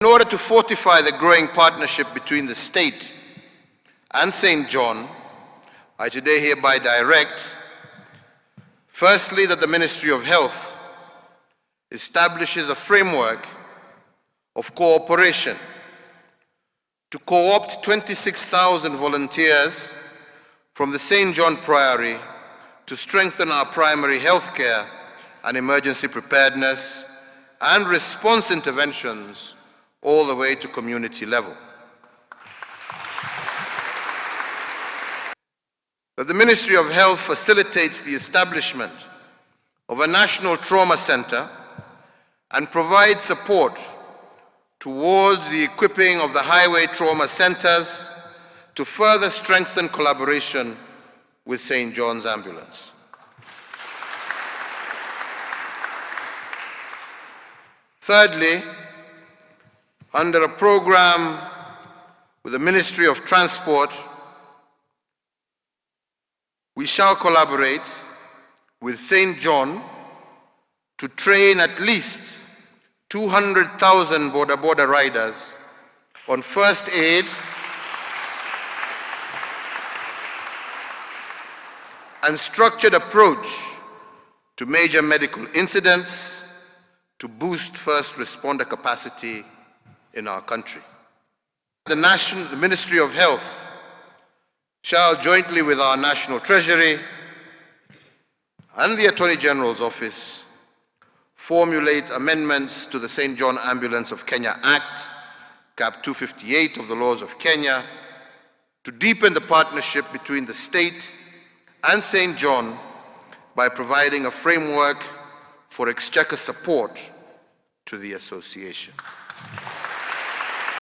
In order to fortify the growing partnership between the state and St. John, I today hereby direct, firstly, that the Ministry of Health establishes a framework of cooperation to co-opt 26,000 volunteers from the St. John Priory to strengthen our primary health care and emergency preparedness and response interventions all the way to community level. That the Ministry of Health facilitates the establishment of a national trauma center and provides support towards the equipping of the highway trauma centers to further strengthen collaboration with St. John's Ambulance. Thirdly, under a program with the Ministry of Transport, we shall collaborate with St. John to train at least 200,000 Boda Boda riders on first aid and structured approach to major medical incidents to boost first responder capacity in our country. The Ministry of Health shall jointly with our National Treasury and the Attorney General's Office formulate amendments to the St. John Ambulance of Kenya Act, Cap 258 of the laws of Kenya, to deepen the partnership between the state and St. John by providing a framework for exchequer support to the association.